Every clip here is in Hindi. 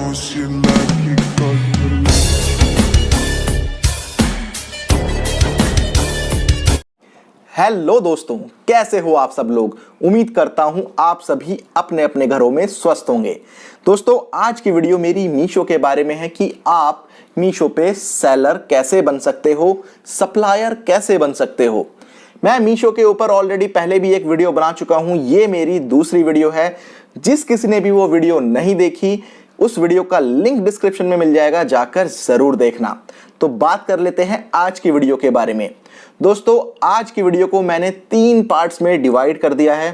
हेलो दोस्तों, कैसे हो आप सब लोग। उम्मीद करता हूं आप सभी अपने अपने घरों में स्वस्थ होंगे। दोस्तों, आज की वीडियो मेरी मीशो के बारे में है कि आप मीशो पे सेलर कैसे बन सकते हो, सप्लायर कैसे बन सकते हो। मैं मीशो के ऊपर ऑलरेडी पहले भी एक वीडियो बना चुका हूं, ये मेरी दूसरी वीडियो है। जिस किसी ने भी वो वीडियो नहीं देखी, उस वीडियो का लिंक डिस्क्रिप्शन में मिल जाएगा, जाकर जरूर देखना। तो बात कर लेते हैं आज की वीडियो के बारे में। दोस्तों, आज की वीडियो को मैंने 3 पार्ट्स में डिवाइड कर दिया है।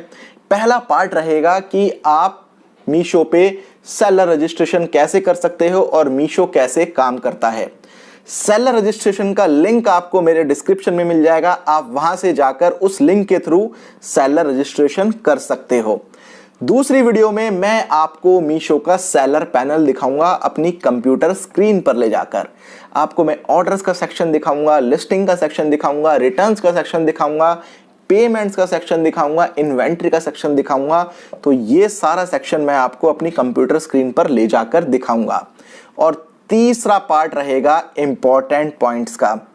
पहला पार्ट रहेगा कि आप मीशो पे सेलर रजिस्ट्रेशन कैसे कर सकते हो और मीशो कैसे काम करता है। सेलर रजिस्ट्रेशन का लिंक आपको मेरे डिस्क्रिप्शन में मिल जाएगा, आप वहां से जाकर उस लिंक के थ्रू सेलर रजिस्ट्रेशन कर सकते हो। दूसरी वीडियो में मैं आपको मीशो का सेलर पैनल दिखाऊंगा अपनी कंप्यूटर स्क्रीन पर ले जाकर। आपको मैं ऑर्डर्स का सेक्शन दिखाऊंगा, लिस्टिंग का सेक्शन दिखाऊंगा, रिटर्न्स का सेक्शन दिखाऊंगा, पेमेंट्स का सेक्शन दिखाऊंगा, इन्वेंट्री का सेक्शन दिखाऊंगा। तो ये सारा सेक्शन मैं आपको अपनी कंप्यूटर स्क्रीन पर ले जाकर दिखाऊंगा। और तीसरा पार्ट रहेगा इंपॉर्टेंट पॉइंट्स का।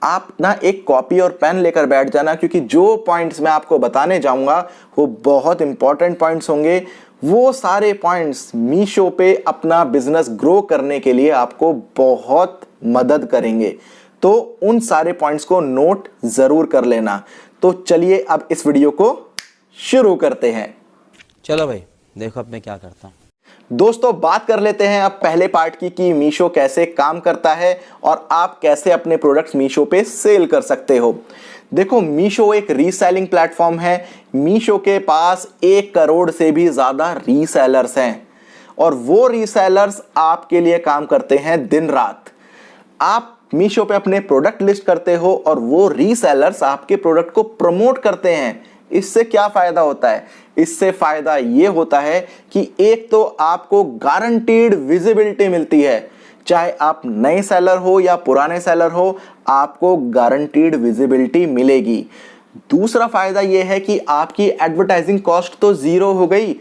आप ना एक कॉपी और पेन लेकर बैठ जाना, क्योंकि जो पॉइंट्स मैं आपको बताने जाऊंगा वो बहुत इंपॉर्टेंट पॉइंट्स होंगे। वो सारे पॉइंट्स मीशो पे अपना बिजनेस ग्रो करने के लिए आपको बहुत मदद करेंगे। तो उन सारे पॉइंट्स को नोट जरूर कर लेना। तो चलिए अब इस वीडियो को शुरू करते हैं। चलो भाई, देखो अब मैं क्या करता हूँ। दोस्तों, बात कर लेते हैं अब पहले पार्ट की कि मीशो कैसे काम करता है और आप कैसे अपने प्रोडक्ट्स मीशो पे सेल कर सकते हो। देखो, मीशो एक रीसेलिंग प्लेटफॉर्म है। मीशो के पास 1 करोड़ से भी ज्यादा रीसेलर्स हैं और वो रीसेलर्स आपके लिए काम करते हैं दिन रात। आप मीशो पे अपने प्रोडक्ट लिस्ट करते हो और वो रीसेलर्स आपके प्रोडक्ट को प्रमोट करते हैं। इससे क्या फायदा होता है? इससे फायदा ये होता है कि एक तो आपको गारंटीड विजिबिलिटी मिलती है। चाहे आप नए सेलर हो या पुराने सेलर हो, आपको गारंटीड विजिबिलिटी मिलेगी। दूसरा फायदा यह है कि आपकी एडवर्टाइजिंग कॉस्ट तो जीरो हो गई।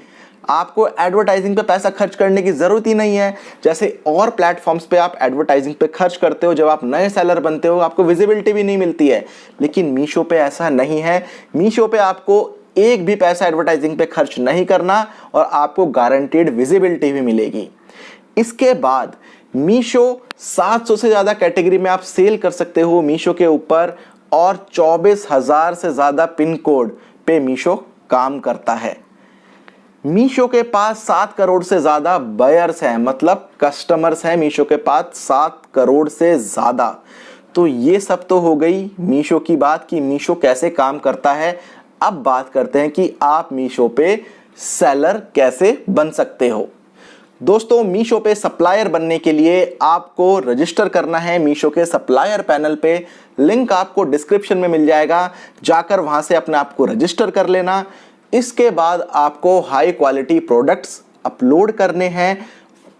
आपको एडवर्टाइजिंग पे पैसा खर्च करने की जरूरत ही नहीं है। जैसे और प्लेटफॉर्म्स पे आप एडवर्टाइजिंग पे खर्च करते हो, जब आप नए सेलर बनते हो आपको विजिबिलिटी भी नहीं मिलती है। लेकिन मीशो पे ऐसा नहीं है। मीशो पे आपको एक भी पैसा एडवर्टाइजिंग पे खर्च नहीं करना और आपको गारंटीड विजिबिलिटी भी मिलेगी। इसके बाद मीशो 700 से ज्यादा कैटेगरी में आप सेल कर सकते हो मीशो के ऊपर, और 24,000 से ज्यादा पिन कोड पे मीशो काम करता है। मीशो के पास 7 करोड़ से ज्यादा बायर्स हैं, मतलब कस्टमर्स हैं मीशो के पास 7 करोड़ से ज्यादा। तो ये सब तो हो गई मीशो की बात कि मीशो कैसे काम करता है। अब बात करते हैं कि आप मीशो पे सेलर कैसे बन सकते हो। दोस्तों, मीशो पे सप्लायर बनने के लिए आपको रजिस्टर करना है मीशो के सप्लायर पैनल पे। लिंक आपको डिस्क्रिप्शन में मिल जाएगा, जाकर वहां से अपने आप को रजिस्टर कर लेना। इसके बाद आपको हाई क्वालिटी प्रोडक्ट्स अपलोड करने हैं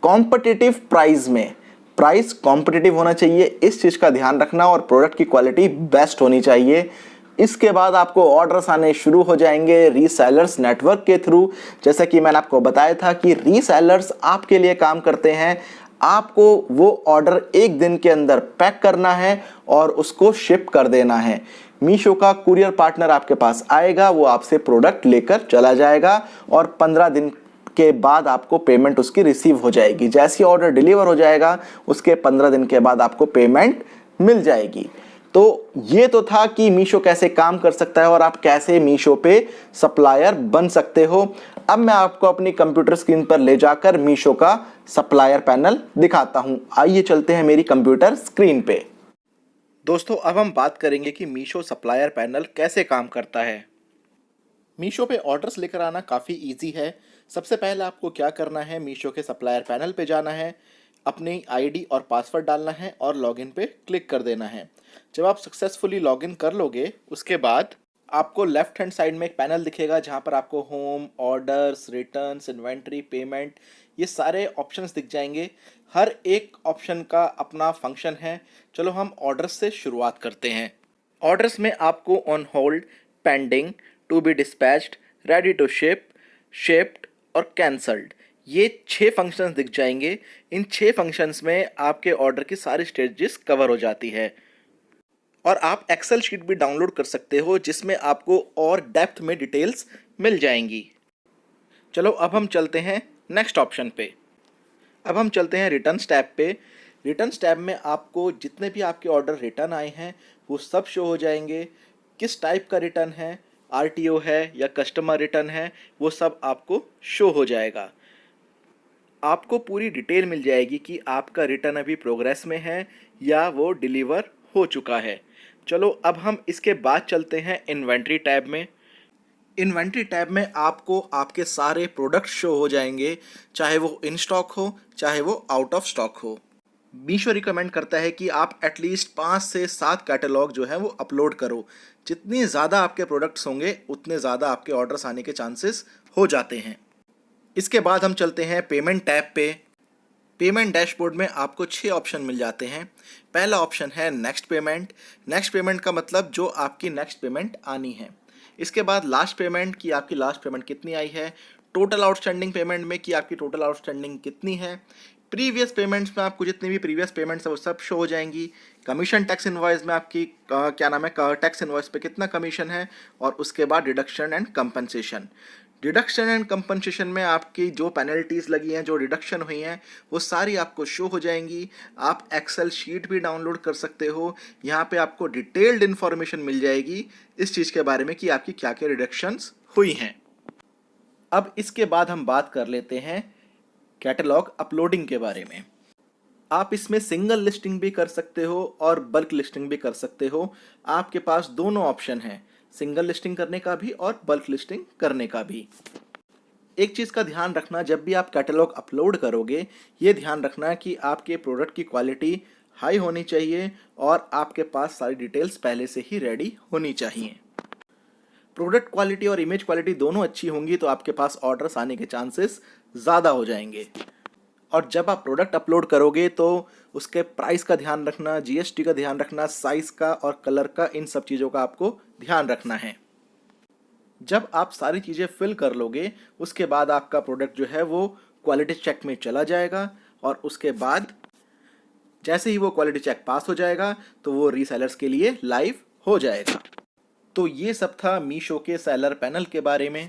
कॉम्पिटिटिव प्राइस में। प्राइस कॉम्पिटिटिव होना चाहिए, इस चीज का ध्यान रखना, और प्रोडक्ट की क्वालिटी बेस्ट होनी चाहिए। इसके बाद आपको ऑर्डर्स आने शुरू हो जाएंगे रीसेलर्स नेटवर्क के थ्रू। जैसा कि मैंने आपको बताया था कि रीसेलर्स आपके लिए काम करते हैं। आपको वो ऑर्डर 1 दिन के अंदर पैक करना है और उसको शिप कर देना है। मीशो का कुरियर पार्टनर आपके पास आएगा, वो आपसे प्रोडक्ट लेकर चला जाएगा और 15 दिन के बाद आपको पेमेंट उसकी रिसीव हो जाएगी। जैसे ऑर्डर डिलीवर हो जाएगा उसके 15 दिन के बाद आपको पेमेंट मिल जाएगी। तो ये तो था कि मीशो कैसे काम कर सकता है और आप कैसे मीशो पे सप्लायर बन सकते हो। अब मैं आपको अपनी कंप्यूटर स्क्रीन पर ले जाकर मीशो का सप्लायर पैनल दिखाता हूं। आइए चलते हैं मेरी कंप्यूटर स्क्रीन पे। दोस्तों, अब हम बात करेंगे कि मीशो सप्लायर पैनल कैसे काम करता है। मीशो पे ऑर्डर्स लेकर आना काफ़ी इजी है। सबसे पहले आपको क्या करना है, मीशो के सप्लायर पैनल पे जाना है, अपनी आईडी और पासवर्ड डालना है और लॉगिन पे क्लिक कर देना है। जब आप सक्सेसफुली लॉगिन कर लोगे, उसके बाद आपको लेफ्ट हैंड साइड में एक पैनल दिखेगा जहां पर आपको home, orders, returns, inventory, payment, ये सारे ऑप्शंस दिख जाएंगे। हर एक ऑप्शन का अपना फंक्शन है। चलो हम ऑर्डर्स से शुरुआत करते हैं। ऑर्डर्स में आपको on hold, pending, to be dispatched, ready to ship, shipped और कैंसल्ड, ये 6 फंक्शंस दिख जाएंगे। इन 6 फंक्शंस में आपके ऑर्डर की सारी स्टेजेस कवर हो जाती है। और आप एक्सेल शीट भी डाउनलोड कर सकते हो जिसमें आपको और डेप्थ में डिटेल्स मिल जाएंगी। चलो अब हम चलते हैं नेक्स्ट ऑप्शन पे। अब हम चलते हैं रिटर्न्स टैब पे। रिटर्न्स टैब में आपको जितने भी आपके ऑर्डर रिटर्न आए हैं वो सब शो हो जाएंगे। किस टाइप का रिटर्न है, आरटीओ है या कस्टमर रिटर्न है, वो सब आपको शो हो जाएगा। आपको पूरी डिटेल मिल जाएगी कि आपका रिटर्न अभी प्रोग्रेस में है या वो डिलीवर हो चुका है। चलो अब हम इसके बाद चलते हैं इन्वेंट्री टैब में। इन्वेंट्री टैब में आपको आपके सारे प्रोडक्ट शो हो जाएंगे, चाहे वो इन स्टॉक हो चाहे वो आउट ऑफ स्टॉक हो। मीशो रिकमेंड करता है कि आप एटलीस्ट 5 से 7 कैटलॉग जो है वो अपलोड करो। जितनी ज़्यादा आपके प्रोडक्ट्स होंगे उतने ज़्यादा आपके ऑर्डर्स आने के चांसेस हो जाते हैं। इसके बाद हम चलते हैं पेमेंट टैब पे। पेमेंट डैशबोर्ड में आपको 6 ऑप्शन मिल जाते हैं। पहला ऑप्शन है नेक्स्ट पेमेंट। नेक्स्ट पेमेंट का मतलब जो आपकी नेक्स्ट पेमेंट आनी है। इसके बाद लास्ट पेमेंट की आपकी लास्ट पेमेंट कितनी आई है। टोटल आउटस्टैंडिंग पेमेंट में कि आपकी टोटल आउटस्टैंडिंग कितनी है। प्रीवियस पेमेंट्स में आपको जितनी भी प्रीवियस पेमेंट्स है वो सब शो हो जाएंगी। कमीशन टैक्स इनवॉइस में आपकी क्या नाम है, टैक्स इनवॉइस पे कितना कमीशन है। और उसके बाद deduction and compensation. Deduction and compensation में आपकी जो पेनल्टीज़ लगी हैं, जो डिडक्शन हुई हैं, वो सारी आपको शो हो जाएंगी। आप एक्सेल शीट भी डाउनलोड कर सकते हो। यहाँ पे आपको डिटेल्ड इन्फॉर्मेशन मिल जाएगी इस चीज़ के बारे में कि आपकी क्या क्या डिडक्शंस हुई हैं। अब इसके बाद हम बात कर लेते हैं कैटलॉग अपलोडिंग के बारे में। आप इसमें सिंगल लिस्टिंग भी कर सकते हो और बल्क लिस्टिंग भी कर सकते हो। आपके पास दोनों ऑप्शन हैं, सिंगल लिस्टिंग करने का भी और बल्क लिस्टिंग करने का भी। एक चीज़ का ध्यान रखना, जब भी आप कैटलॉग अपलोड करोगे, ये ध्यान रखना कि आपके प्रोडक्ट की क्वालिटी हाई होनी चाहिए और आपके पास सारी डिटेल्स पहले से ही रेडी होनी चाहिए। प्रोडक्ट क्वालिटी और इमेज क्वालिटी दोनों अच्छी होंगी तो आपके पास ऑर्डर्स आने के चांसेस ज़्यादा हो जाएंगे। और जब आप प्रोडक्ट अपलोड करोगे तो उसके प्राइस का ध्यान रखना, जीएसटी का ध्यान रखना, साइज़ का और कलर का, इन सब चीज़ों का आपको ध्यान रखना है। जब आप सारी चीज़ें फिल कर लोगे उसके बाद आपका प्रोडक्ट जो है वो क्वालिटी चेक में चला जाएगा और उसके बाद जैसे ही वो क्वालिटी चेक पास हो जाएगा तो वो रीसेलर्स के लिए लाइव हो जाएगा। तो ये सब था मीशो के सेलर पैनल के बारे में।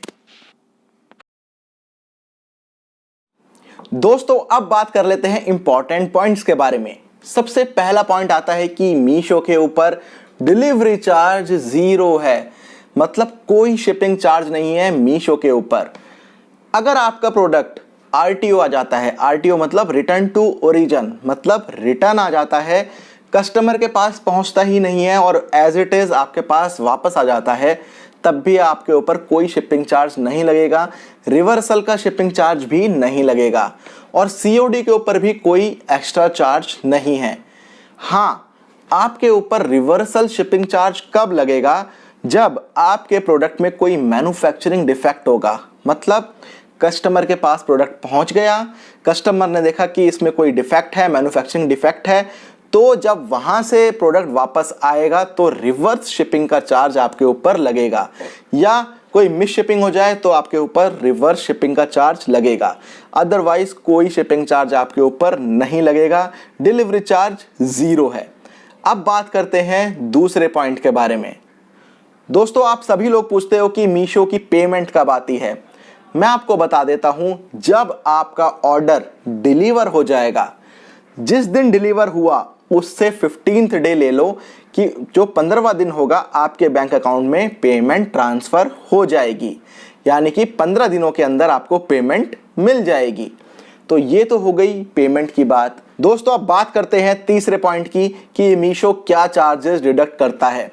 दोस्तों अब बात कर लेते हैं इंपॉर्टेंट पॉइंट्स के बारे में। सबसे पहला पॉइंट आता है कि मीशो के ऊपर डिलीवरी चार्ज 0 है, मतलब कोई शिपिंग चार्ज नहीं है मीशो के ऊपर। अगर आपका प्रोडक्ट आरटीओ आ जाता है, आरटीओ मतलब रिटर्न टू ओरिजिन, मतलब रिटर्न आ जाता है, कस्टमर के पास पहुंचता ही नहीं है और एज इट इज आपके पास वापस आ जाता है, तब भी आपके ऊपर कोई शिपिंग चार्ज नहीं लगेगा, रिवर्सल का शिपिंग चार्ज भी नहीं लगेगा और सीओडी के ऊपर भी कोई एक्स्ट्रा चार्ज नहीं है। हाँ, आपके ऊपर रिवर्सल शिपिंग चार्ज कब लगेगा, जब आपके प्रोडक्ट में कोई मैन्युफैक्चरिंग डिफेक्ट होगा। मतलब कस्टमर के पास प्रोडक्ट पहुंच गया, कस्टमर ने देखा कि इसमें कोई डिफेक्ट है, मैन्युफैक्चरिंग डिफेक्ट है, तो जब वहां से प्रोडक्ट वापस आएगा तो रिवर्स शिपिंग का चार्ज आपके ऊपर लगेगा, या कोई मिस शिपिंग हो जाए तो आपके ऊपर रिवर्स शिपिंग का चार्ज लगेगा। अदरवाइज कोई शिपिंग चार्ज आपके ऊपर नहीं लगेगा, डिलीवरी चार्ज 0 है। अब बात करते हैं दूसरे पॉइंट के बारे में। दोस्तों आप सभी लोग पूछते हो कि मीशो की पेमेंट कब आती है। मैं आपको बता देता हूं, जब आपका ऑर्डर डिलीवर हो जाएगा, जिस दिन डिलीवर हुआ उससे 15th डे ले लो कि जो 15वां दिन होगा आपके बैंक अकाउंट में पेमेंट ट्रांसफर हो जाएगी, यानी कि 15 दिनों के अंदर आपको पेमेंट मिल जाएगी। तो ये तो हो गई पेमेंट की बात। दोस्तों अब बात करते हैं तीसरे पॉइंट की कि मीशो क्या चार्जेस डिडक्ट करता है।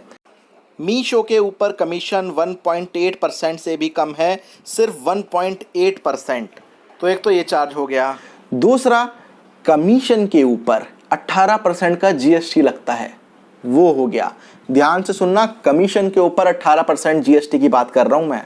मीशो के ऊपर कमीशन 1.8% से भी कम है, सिर्फ 1.8%। तो एक तो ये चार्ज हो गया। दूसरा, कमीशन के ऊपर 18% का जीएसटी लगता है, वो हो गया। ध्यान से सुनना, कमीशन के ऊपर 18% जीएसटी की बात कर रहा हूं मैं।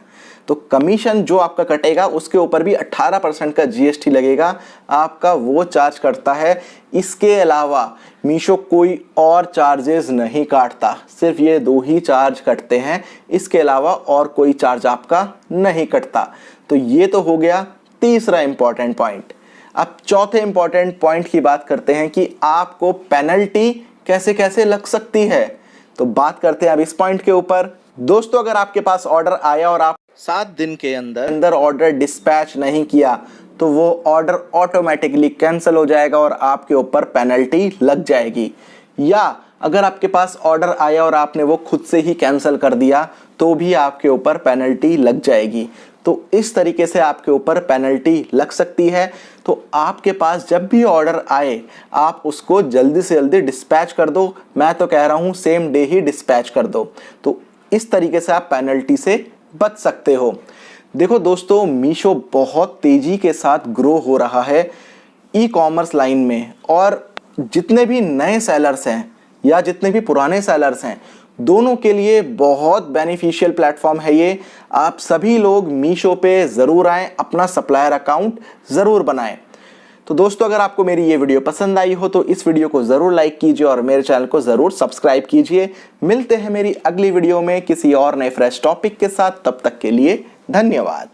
तो कमीशन जो आपका कटेगा उसके ऊपर भी 18% का जीएसटी लगेगा, आपका वो चार्ज करता है। इसके अलावा मीशो कोई और चार्जेस नहीं काटता, सिर्फ ये 2 ही चार्ज कटते हैं, इसके अलावा और कोई चार्ज आपका नहीं कटता। तो ये तो हो गया तीसरा इंपॉर्टेंट पॉइंट। अब चौथे इंपॉर्टेंट पॉइंट की बात करते हैं कि आपको पेनल्टी कैसे कैसे लग सकती है। तो बात करते हैं अब इस पॉइंट के ऊपर। दोस्तों, अगर आपके पास ऑर्डर आया और आप 7 दिन के अंदर ऑर्डर डिस्पैच नहीं किया तो वो ऑर्डर ऑटोमेटिकली कैंसिल हो जाएगा और आपके ऊपर पेनल्टी लग जाएगी। या अगर आपके पास ऑर्डर आया और आपने वो खुद से ही कैंसिल कर दिया तो भी आपके ऊपर पेनल्टी लग जाएगी। तो इस तरीके से आपके ऊपर पेनल्टी लग सकती है। तो आपके पास जब भी ऑर्डर आए आप उसको जल्दी से जल्दी डिस्पैच कर दो। मैं तो कह रहा हूँ सेम डे ही डिस्पैच कर दो। तो इस तरीके से आप पेनल्टी से बच सकते हो। देखो दोस्तों, मीशो बहुत तेजी के साथ ग्रो हो रहा है ई कॉमर्स लाइन में, और जितने भी नए सेलर्स हैं या जितने भी पुराने सेलर्स हैं, दोनों के लिए बहुत बेनिफिशियल प्लेटफॉर्म है ये। आप सभी लोग मीशो पे ज़रूर आएँ, अपना सप्लायर अकाउंट ज़रूर बनाएं। तो दोस्तों, अगर आपको मेरी ये वीडियो पसंद आई हो तो इस वीडियो को ज़रूर लाइक कीजिए और मेरे चैनल को ज़रूर सब्सक्राइब कीजिए। मिलते हैं मेरी अगली वीडियो में किसी और नए फ्रेश टॉपिक के साथ। तब तक के लिए धन्यवाद।